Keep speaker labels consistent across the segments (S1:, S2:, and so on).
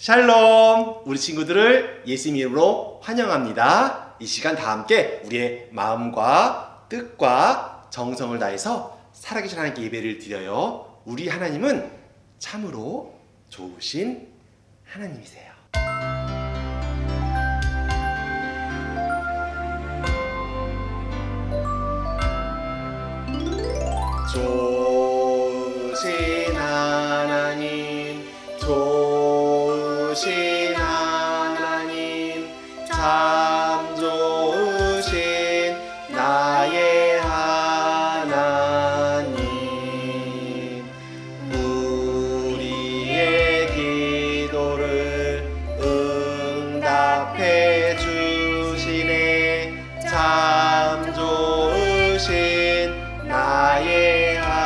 S1: 샬롬! 우리 친구들을 예수님 이름으로 환영합니다. 이 시간 다 함께 우리의 마음과 뜻과 정성을 다해서 살아계신 하나님께 예배를 드려요. 우리 하나님은 참으로 좋으신 하나님이세요. 좋으신 하나님, 좋으신 하나님, 참 좋으신 나의 하나님. 우리의 기도를 응답해 주시네. 참 좋으신 나의 하나님.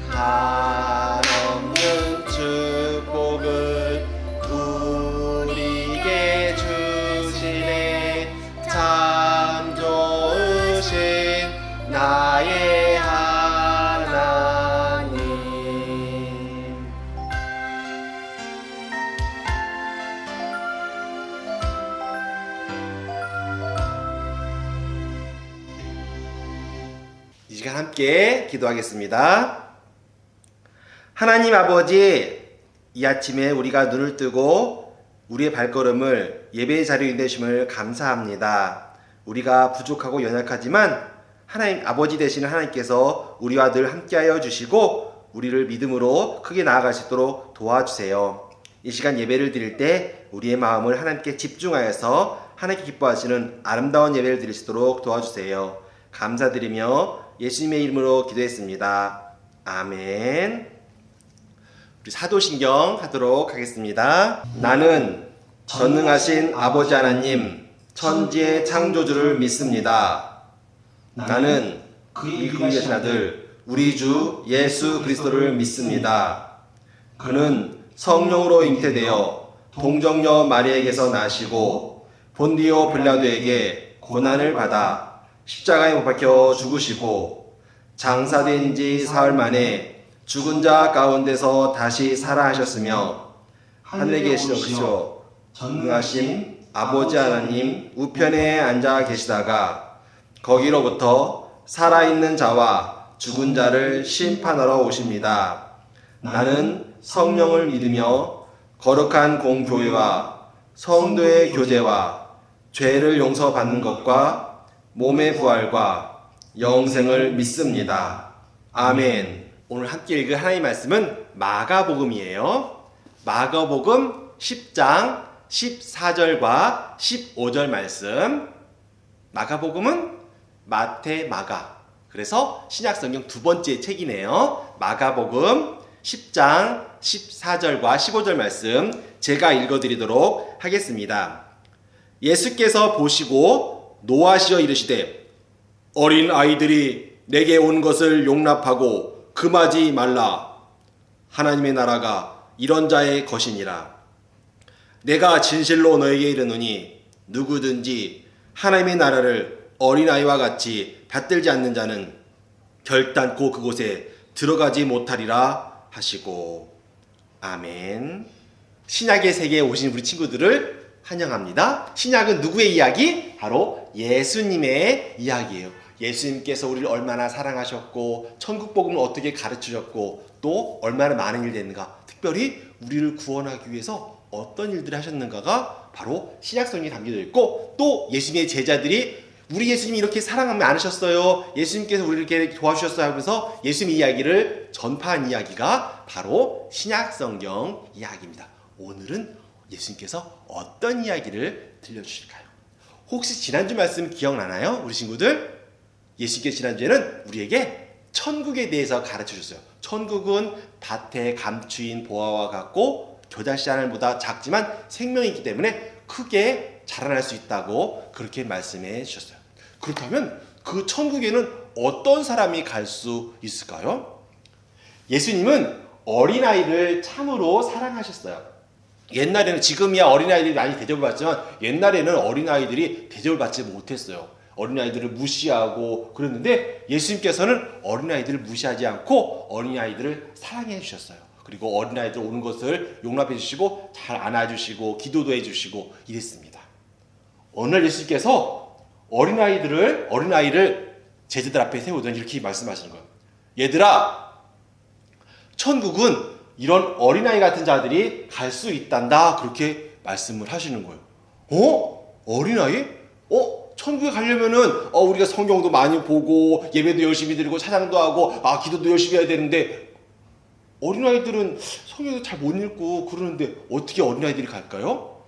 S1: 한없는 축복을 우리에게 주시네. 참 좋으신 나의 하나님. 이 시간 함께 기도하겠습니다. 하나님 아버지, 이 아침에 우리가 눈을 뜨고 우리의 발걸음을 예배의 자리에 인도하심을 감사합니다. 우리가 부족하고 연약하지만 하나님 아버지 되시는 하나님께서 우리와 늘 함께하여 주시고 우리를 믿음으로 크게 나아갈 수 있도록 도와주세요. 이 시간 예배를 드릴 때 우리의 마음을 하나님께 집중하여서 하나님께 기뻐하시는 아름다운 예배를 드릴 수 있도록 도와주세요. 감사드리며 예수님의 이름으로 기도했습니다. 아멘. 우리 사도신경 하도록 하겠습니다. 나는 전능하신 아버지 하나님, 천지의 창조주를 믿습니다. 나는 그의 귀하신 아들 우리 주 예수 그리스도를 믿습니다. 그는 성령으로 잉태되어 동정녀 마리아에게서 나시고 본디오 빌라도에게 고난을 받아 십자가에 못 박혀 죽으시고 장사된 지 사흘 만에 죽은 자 가운데서 다시 살아하셨으며 하늘에 계시어 전능하신 아버지 하나님 우편에 앉아 계시다가 거기로부터 살아있는 자와 죽은 자를 심판하러 오십니다. 나는 성령을 믿으며 거룩한 공교회와 성도의 교제와 죄를 용서받는 것과 몸의 부활과 영생을 믿습니다. 아멘. 오늘 함께 읽을 하나님의 말씀은 마가복음이에요. 마가복음 10장 14절과 15절 말씀. 마가복음은 마태, 마가. 그래서 신약성경 두 번째 책이네요. 마가복음 10장 14절과 15절 말씀 제가 읽어드리도록 하겠습니다. 예수께서 보시고 노하시어 이르시되 어린 아이들이 내게 온 것을 용납하고 금하지 말라. 하나님의 나라가 이런 자의 것이니라. 내가 진실로 너에게 이르노니 누구든지 하나님의 나라를 어린아이와 같이 받들지 않는 자는 결단코 그곳에 들어가지 못하리라 하시고. 아멘. 신약의 세계에 오신 우리 친구들을 환영합니다. 신약은 누구의 이야기? 바로 예수님의 이야기예요. 예수님께서 우리를 얼마나 사랑하셨고 천국복음을 어떻게 가르치셨고 또 얼마나 많은 일이 됐는가, 특별히 우리를 구원하기 위해서 어떤 일들을 하셨는가가 바로 신약성경에 담겨져 있고, 또 예수님의 제자들이 우리 예수님이 이렇게 사랑하면 많으셨어요, 예수님께서 우리를 이렇게 도와주셨어요 하면서 예수님 이야기를 전파한 이야기가 바로 신약성경 이야기입니다. 오늘은 예수님께서 어떤 이야기를 들려주실까요? 혹시 지난주 말씀 기억나나요? 우리 친구들? 예수님께서 지난주에는 우리에게 천국에 대해서 가르쳐주셨어요. 천국은 밭에 감추인 보화와 같고 겨자씨 하늘보다 작지만 생명이 있기 때문에 크게 자라날 수 있다고 그렇게 말씀해 주셨어요. 그렇다면 그 천국에는 어떤 사람이 갈 수 있을까요? 예수님은 어린아이를 참으로 사랑하셨어요. 옛날에는, 지금이야 어린아이들이 많이 대접을 받지만 옛날에는 어린아이들이 대접을 받지 못했어요. 어린아이들을 무시하고 그랬는데 예수님께서는 어린아이들을 무시하지 않고 어린아이들을 사랑해 주셨어요. 그리고 어린아이들 오는 것을 용납해 주시고 잘 안아주시고 기도도 해주시고 이랬습니다. 어느 날 예수님께서 어린아이를 제자들 앞에 세우더니 이렇게 말씀하시는 거예요. 얘들아, 천국은 이런 어린아이 같은 자들이 갈 수 있단다. 그렇게 말씀을 하시는 거예요. 어린아이? 천국에 가려면은 우리가 성경도 많이 보고 예배도 열심히 드리고 찬양도 하고 기도도 열심히 해야 되는데 어린아이들은 성경도 잘 못 읽고 그러는데 어떻게 어린아이들이 갈까요?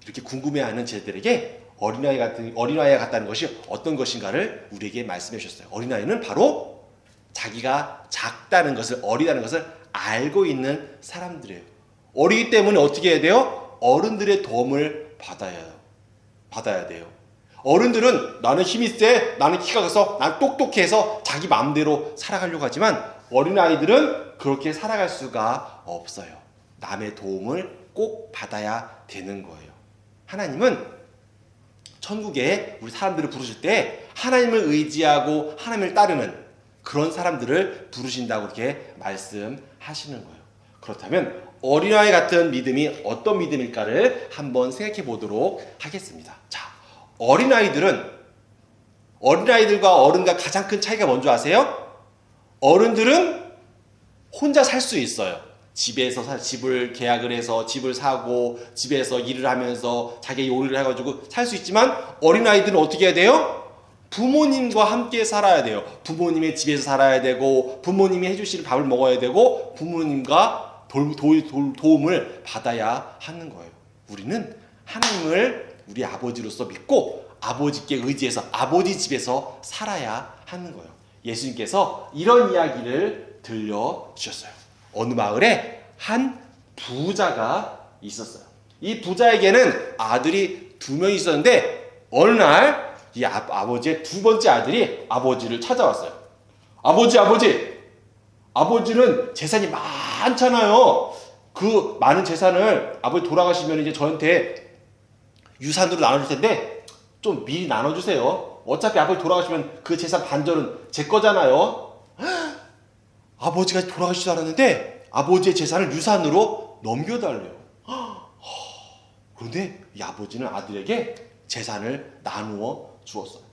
S1: 이렇게 궁금해하는 제자들에게 어린아이가 같다는 것이 어떤 것인가를 우리에게 말씀해 주셨어요. 어린아이는 바로 자기가 작다는 것을, 어리다는 것을 알고 있는 사람들이에요. 어리기 때문에 어떻게 해야 돼요? 어른들의 도움을 받아야 돼요. 어른들은 나는 힘이 세, 나는 키가 커서, 난 똑똑해서 자기 마음대로 살아가려고 하지만 어린아이들은 그렇게 살아갈 수가 없어요. 남의 도움을 꼭 받아야 되는 거예요. 하나님은 천국에 우리 사람들을 부르실 때 하나님을 의지하고 하나님을 따르는 그런 사람들을 부르신다고 이렇게 말씀하시는 거예요. 그렇다면 어린아이 같은 믿음이 어떤 믿음일까를 한번 생각해 보도록 하겠습니다. 자, 어린아이들과 어른과 가장 큰 차이가 뭔지 아세요? 어른들은 혼자 살 수 있어요. 집을 계약을 해서 집을 사고 집에서 일을 하면서 자기 요리를 해가지고 살 수 있지만 어린아이들은 어떻게 해야 돼요? 부모님과 함께 살아야 돼요. 부모님의 집에서 살아야 되고 부모님이 해주시는 밥을 먹어야 되고 부모님과 도움을 받아야 하는 거예요. 우리는 하나님을 우리 아버지로서 믿고 아버지께 의지해서 아버지 집에서 살아야 하는 거예요. 예수님께서 이런 이야기를 들려주셨어요. 어느 마을에 한 부자가 있었어요. 이 부자에게는 아들이 2명 있었는데 어느 날 이 아버지의 2번째 아들이 아버지를 찾아왔어요. 아버지는 재산이 많잖아요. 그 많은 재산을 아버지 돌아가시면 이제 저한테 유산으로 나눠줄 텐데 좀 미리 나눠주세요. 어차피 아버지 돌아가시면 그 재산 반절은 제 거잖아요. 아버지가 돌아가시지도 않았는데 아버지의 재산을 유산으로 넘겨달래요. 그런데 이 아버지는 아들에게 재산을 나누어 주었어요.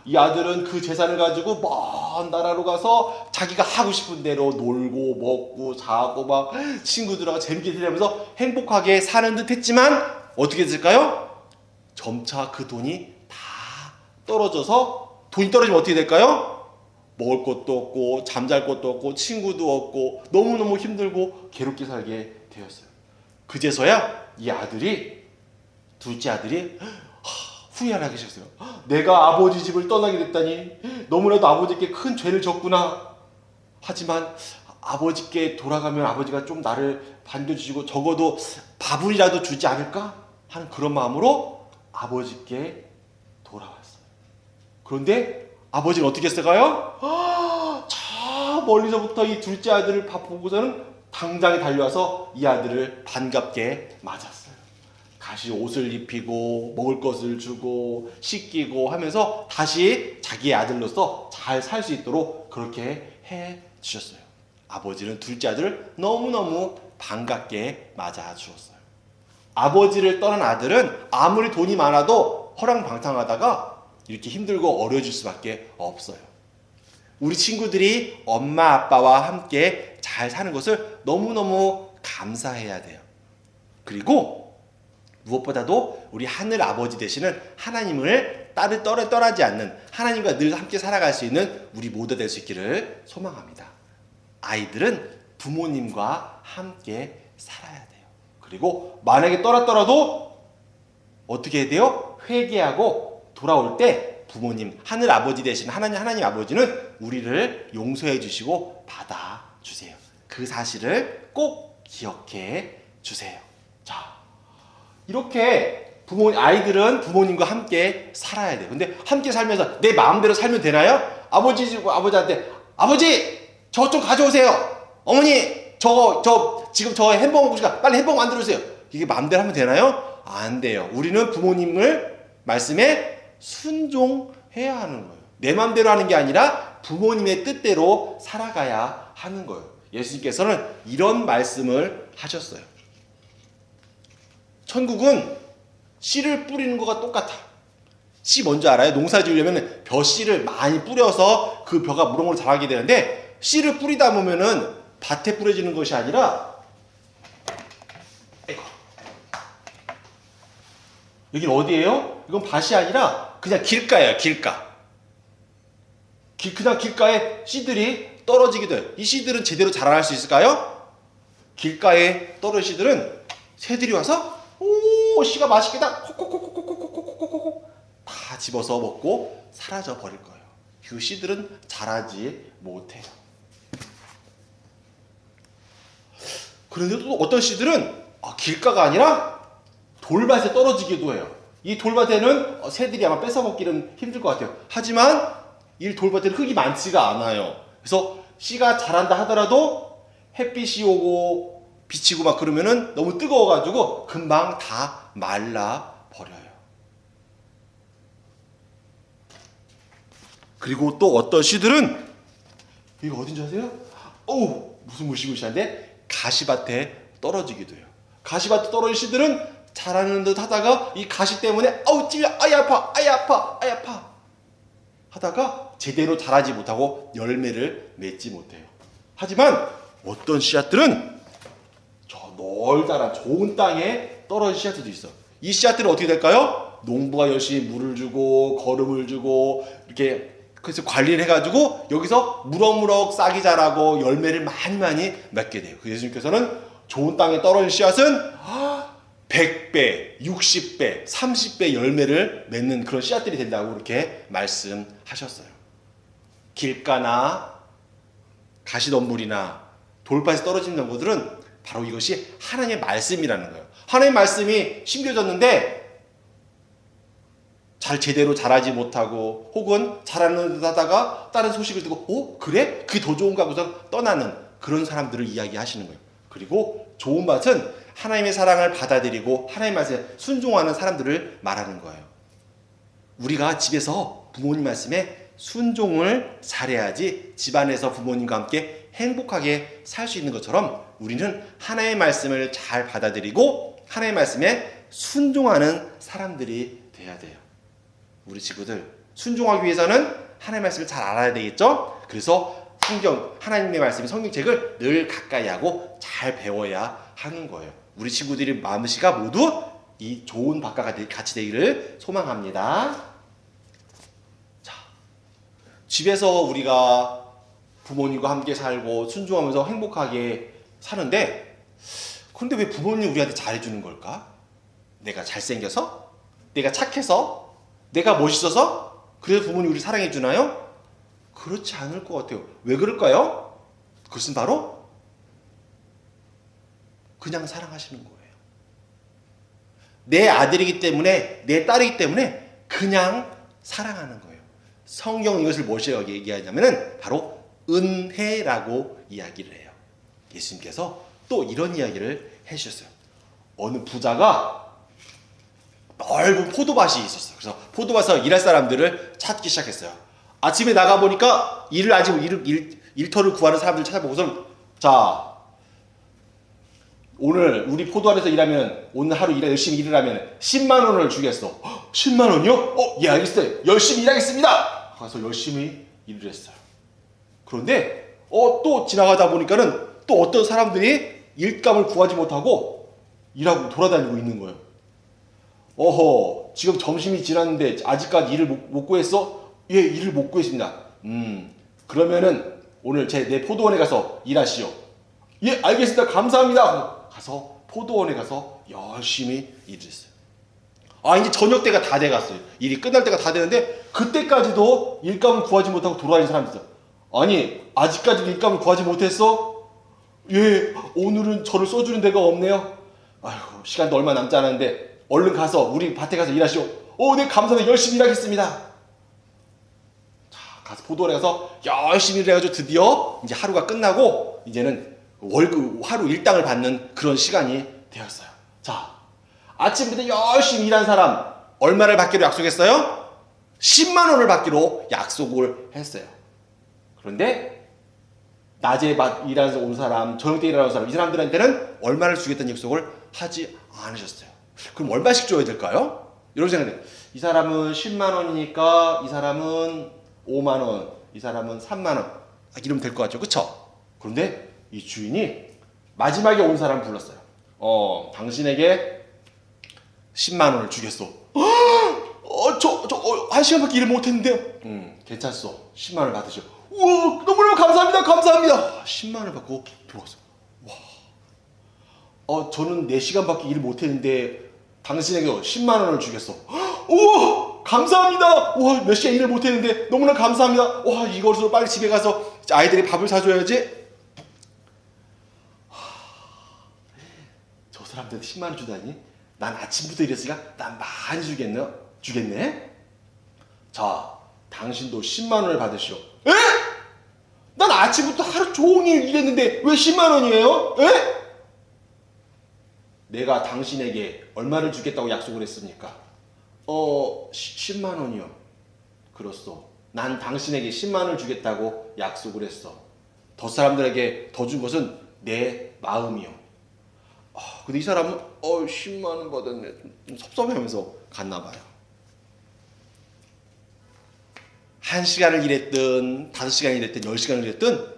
S1: 이 아들은 그 재산을 가지고 먼 나라로 가서 자기가 하고 싶은 대로 놀고 먹고 자고 막 친구들하고 재밌게 지내면서 행복하게 사는 듯 했지만 어떻게 됐을까요? 점차 그 돈이 다 떨어져서 돈이 떨어지면 어떻게 될까요? 먹을 것도 없고 잠잘 것도 없고 친구도 없고 너무너무 힘들고 괴롭게 살게 되었어요. 그제서야 이 둘째 아들이 후회하기 시작했어요. 내가 아버지 집을 떠나게 됐다니 너무나도 아버지께 큰 죄를 졌구나. 하지만 아버지께 돌아가면 아버지가 좀 나를 반겨주시고 적어도 밥이라도 주지 않을까 하는 그런 마음으로 아버지께 돌아왔어요. 그런데 아버지는 어떻게 했을까요? 저 멀리서부터 이 둘째 아들을 보고서는 당장에 달려와서 이 아들을 반갑게 맞았어요. 다시 옷을 입히고 먹을 것을 주고 씻기고 하면서 다시 자기의 아들로서 잘 살 수 있도록 그렇게 해 주셨어요. 아버지는 둘째 아들을 너무너무 반갑게 맞아 주었어요. 아버지를 떠난 아들은 아무리 돈이 많아도 허랑방탕하다가 이렇게 힘들고 어려워질 수밖에 없어요. 우리 친구들이 엄마 아빠와 함께 잘 사는 것을 너무너무 감사해야 돼요. 그리고 무엇보다도 우리 하늘 아버지 되시는 하나님을 떠나지 않는 하나님과 늘 함께 살아갈 수 있는 우리 모두 될 수 있기를 소망합니다. 아이들은 부모님과 함께 살아야 돼요. 그리고 만약에 떠났더라도 어떻게 해야 돼요? 회개하고 돌아올 때 부모님, 하늘 아버지 되신 하나님 아버지는 우리를 용서해 주시고 받아주세요. 그 사실을 꼭 기억해 주세요. 자, 이렇게 아이들은 부모님과 함께 살아야 돼요. 근데 함께 살면서 내 마음대로 살면 되나요? 아버지한테 아버지 저 좀 가져오세요. 어머니 지금 저 햄버거 먹고 싶어. 빨리 햄버거 만들어주세요. 이게 마음대로 하면 되나요? 안 돼요. 우리는 부모님을 말씀에 순종해야 하는 거예요. 내 마음대로 하는 게 아니라 부모님의 뜻대로 살아가야 하는 거예요. 예수님께서는 이런 말씀을 하셨어요. 천국은 씨를 뿌리는 것과 똑같아. 씨 뭔지 알아요? 농사 지으려면 벼씨를 많이 뿌려서 그 벼가 무럭무럭 자라게 되는데, 씨를 뿌리다 보면은 밭에 뿌려지는 것이 아니라, 여긴 어디예요? 이건 밭이 아니라 그냥 길가예요. 길가. 그냥 길가에 씨들이 떨어지게 돼요. 이 씨들은 제대로 자라날 수 있을까요? 길가에 떨어진 씨들은 새들이 와서 오, 씨가 맛있겠다, 콕콕콕콕콕콕콕콕콕 다 집어서 먹고 사라져 버릴 거예요. 그 씨들은 자라지 못해요. 그런데 또 어떤 씨들은 길가가 아니라 돌밭에 떨어지기도 해요. 이 돌밭에는 새들이 아마 뺏어 먹기는 힘들 것 같아요. 하지만 이 돌밭에는 흙이 많지가 않아요. 그래서 씨가 자란다 하더라도 햇빛이 오고 비치고 막 그러면은 너무 뜨거워가지고 금방 다 말라 버려요. 그리고 또 어떤 씨들은, 이거 어딘지 아세요? 어우, 무슨 무시무시한데 가시밭에 떨어지기도 해요. 가시밭에 떨어진 씨들은 자라는 듯 하다가 이 가시 때문에 아우 찔려, 아이 아파, 아이 아파, 아이 아파 하다가 제대로 자라지 못하고 열매를 맺지 못해요. 하지만 어떤 씨앗들은 저 넓다란 좋은 땅에 떨어진 씨앗들도 있어. 이 씨앗들은 어떻게 될까요? 농부가 열심히 물을 주고 거름을 주고 이렇게 그래서 관리를 해가지고 여기서 무럭무럭 싹이 자라고 열매를 많이 맺게 돼요. 그래서 예수님께서는 좋은 땅에 떨어진 씨앗은 100배, 60배, 30배 열매를 맺는 그런 씨앗들이 된다고 이렇게 말씀하셨어요. 길가나 가시덤불이나 돌밭에 떨어지는 것들은 바로 이것이 하나님의 말씀이라는 거예요. 하나님의 말씀이 심겨졌는데 잘 제대로 자라지 못하고 혹은 자라는 듯 하다가 다른 소식을 듣고 그래? 그게 더 좋은가 하고서 떠나는 그런 사람들을 이야기하시는 거예요. 그리고 좋은 밭은 하나님의 사랑을 받아들이고 하나님의 말씀에 순종하는 사람들을 말하는 거예요. 우리가 집에서 부모님 말씀에 순종을 잘해야지 집안에서 부모님과 함께 행복하게 살 수 있는 것처럼 우리는 하나님의 말씀을 잘 받아들이고 하나님의 말씀에 순종하는 사람들이 돼야 돼요. 우리 친구들, 순종하기 위해서는 하나님의 말씀을 잘 알아야 되겠죠? 그래서 하나님의 말씀의 성경책을 늘 가까이 하고 잘 배워야 하는 거예요. 우리 친구들이 마음씨가 모두 이 좋은 밭과 같이 되기를 소망합니다. 자, 집에서 우리가 부모님과 함께 살고 순종하면서 행복하게 사는데, 그런데 왜 부모님 우리한테 잘해주는 걸까? 내가 잘생겨서? 내가 착해서? 내가 멋있어서? 그래서 부모님 우리 사랑해주나요? 그렇지 않을 것 같아요. 왜 그럴까요? 그것은 바로 그냥 사랑하시는 거예요. 내 아들이기 때문에, 내 딸이기 때문에 그냥 사랑하는 거예요. 성경은 이것을 무엇이라고 얘기하냐면은 바로 은혜라고 이야기를 해요. 예수님께서 또 이런 이야기를 해주셨어요. 어느 부자가 넓은 포도밭이 있었어요. 그래서 포도밭에서 일할 사람들을 찾기 시작했어요. 아침에 나가보니까 일터를 구하는 사람들을 찾아보고서, 자, 오늘 우리 포도원에서 일하면, 오늘 하루 열심히 일을 하면 10만 원을 주겠어. 10만 원이요? 예, 알겠어요. 열심히 일하겠습니다. 가서 열심히 일을 했어요. 그런데 또 지나가다 보니까는 또 어떤 사람들이 일감을 구하지 못하고 일하고 돌아다니고 있는 거예요. 지금 점심이 지났는데 아직까지 일을 못 구했어? 예, 일을 못 구했습니다. 그러면은 오늘 내 포도원에 가서 일하시오. 예, 알겠습니다. 감사합니다. 가서 포도원에 가서 열심히 일을 했어요. 이제 저녁 때가 다 돼갔어요. 일이 끝날 때가 다 되는데 그때까지도 일감을 구하지 못하고 돌아다니는 사람이 있어요. 아니, 아직까지도 일감을 구하지 못했어? 예, 오늘은 저를 써주는 데가 없네요. 아이고, 시간도 얼마 남지 않았는데 얼른 가서 우리 밭에 가서 일하시오. 네, 감사합니다. 열심히 일하겠습니다. 자, 가서 포도원에 가서 열심히 일해가지고 드디어 이제 하루가 끝나고 이제는 월급, 하루 일당을 받는 그런 시간이 되었어요. 자, 아침부터 열심히 일한 사람 얼마를 받기로 약속했어요? 10만 원을 받기로 약속을 했어요. 그런데 낮에 일하면서 온 사람, 저녁 때 일하러 온 사람, 이 사람들한테는 얼마를 주겠다는 약속을 하지 않으셨어요. 그럼 얼마씩 줘야 될까요? 이런 생각이 이 사람은 10만 원이니까 이 사람은 5만 원, 이 사람은 3만 원. 이러면 될 것 같죠? 그쵸? 그런데 이 주인이 마지막에 온 사람 불렀어요. 당신에게 10만 원을 주겠소. 한 시간밖에 일을 못했는데, 괜찮소. 10만 원을 받으시오. 우와, 너무너무 감사합니다. 감사합니다. 10만 원을 받고 들어왔어요. 와. 저는 4시간밖에 일을 못했는데, 당신에게 10만 원을 주겠소. 우와, 감사합니다. 와, 몇 시간 일을 못했는데, 너무나 감사합니다. 와, 이것으로 빨리 집에 가서 아이들이 밥을 사줘야지. 저 사람들한테 10만 원 주다니? 난 아침부터 일했으니까 난 많이 주겠네? 자, 당신도 10만 원을 받으시오. 에? 난 아침부터 하루 종일 일했는데 왜 10만 원이에요? 에? 내가 당신에게 얼마를 주겠다고 약속을 했습니까? 10만 원이요. 그렇소. 난 당신에게 10만 원을 주겠다고 약속을 했어. 더 사람들에게 더 준 것은 내 마음이요. 근데 이 사람은 10만 원 받았네. 섭섭해하면서 갔나 봐요. 1시간을 일했든 5시간을 일했든 10시간을 일했든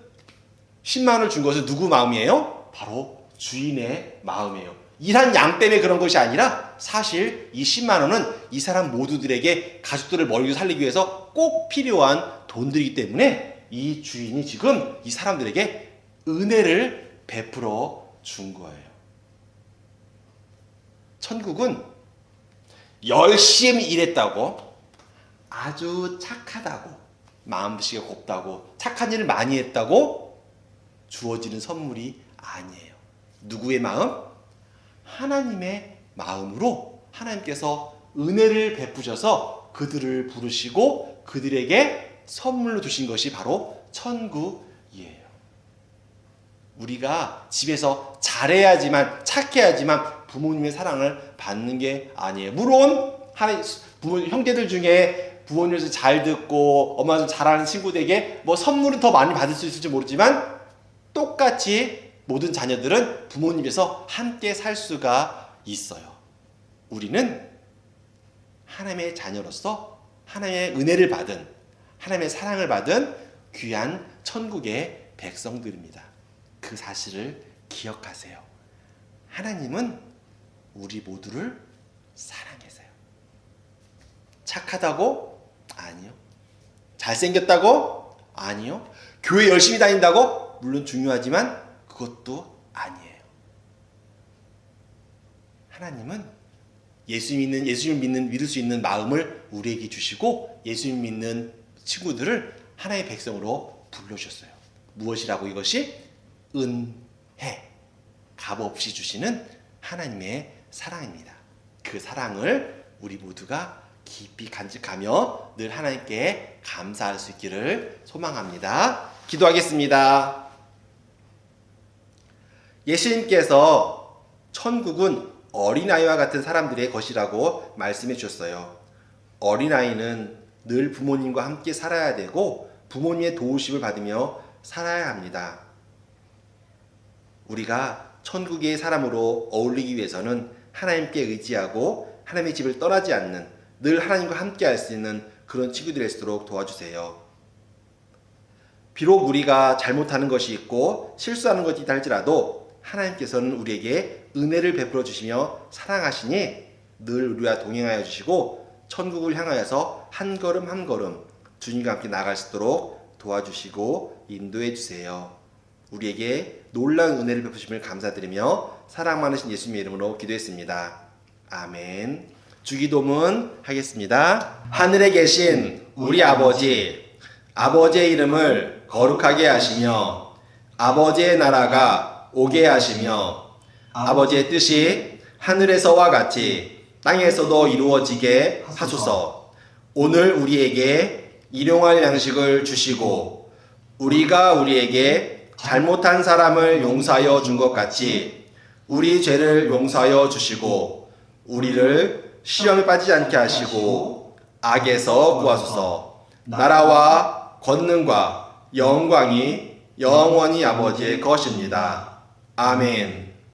S1: 10만 원을 준 것은 누구 마음이에요? 바로 주인의 마음이에요. 일한 양 때문에 그런 것이 아니라 사실 이 10만 원은 이 사람 모두들에게 가족들을 먹이고 살리기 위해서 꼭 필요한 돈들이기 때문에 이 주인이 지금 이 사람들에게 은혜를 베풀어 준 거예요. 천국은 열심히 일했다고, 아주 착하다고, 마음씨가 곱다고, 착한 일을 많이 했다고 주어지는 선물이 아니에요. 누구의 마음? 하나님의 마음으로 하나님께서 은혜를 베푸셔서 그들을 부르시고 그들에게 선물로 주신 것이 바로 천국이에요. 우리가 집에서 잘해야지만, 착해야지만 부모님의 사랑을 받는 게 아니에요. 물론 형제들 중에 부모님에서 잘 듣고 엄마가 좀 잘하는 친구들에게 선물은 더 많이 받을 수 있을지 모르지만 똑같이 모든 자녀들은 부모님께서 함께 살 수가 있어요. 우리는 하나님의 자녀로서 하나님의 은혜를 받은, 하나님의 사랑을 받은 귀한 천국의 백성들입니다. 그 사실을 기억하세요. 하나님은 우리 모두를 사랑하세요. 착하다고? 아니요. 잘생겼다고? 아니요. 교회 열심히 다닌다고? 물론 중요하지만 그것도 아니에요. 하나님은 예수님을 믿을 수 있는 마음을 우리에게 주시고 예수님 믿는 친구들을 하나의 백성으로 불러주셨어요. 무엇이라고? 이것이 은혜, 값없이 주시는 하나님의 사랑입니다. 그 사랑을 우리 모두가 깊이 간직하며 늘 하나님께 감사할 수 있기를 소망합니다. 기도하겠습니다. 예수님께서 천국은 어린아이와 같은 사람들의 것이라고 말씀해 주셨어요. 어린아이는 늘 부모님과 함께 살아야 되고 부모님의 도우심을 받으며 살아야 합니다. 우리가 천국의 사람으로 어울리기 위해서는 하나님께 의지하고 하나님의 집을 떠나지 않는, 늘 하나님과 함께 할 수 있는 그런 친구들이 될수록 도와주세요. 비록 우리가 잘못하는 것이 있고 실수하는 것이 있다 할지라도 하나님께서는 우리에게 은혜를 베풀어 주시며 사랑하시니 늘 우리와 동행하여 주시고 천국을 향하여서 한 걸음 한 걸음 주님과 함께 나아갈 수 있도록 도와주시고 인도해 주세요. 우리에게 놀라운 은혜를 베푸심을 감사드리며 사랑 많으신 예수님의 이름으로 기도했습니다. 아멘. 주기도문 하겠습니다. 하늘에 계신 우리 아버지, 아버지의 이름을 거룩하게 하시며 아버지의 나라가 오게 하시며 아버지의 뜻이 하늘에서와 같이 땅에서도 이루어지게 하소서. 오늘 우리에게 일용할 양식을 주시고 우리가 우리에게 잘못한 사람을 용서하여 준 것 같이 우리 죄를 용서하여 주시고 우리를 시험에 빠지지 않게 하시고 악에서 구하소서. 나라와 권능과 영광이 영원히 아버지의 것입니다. 아멘.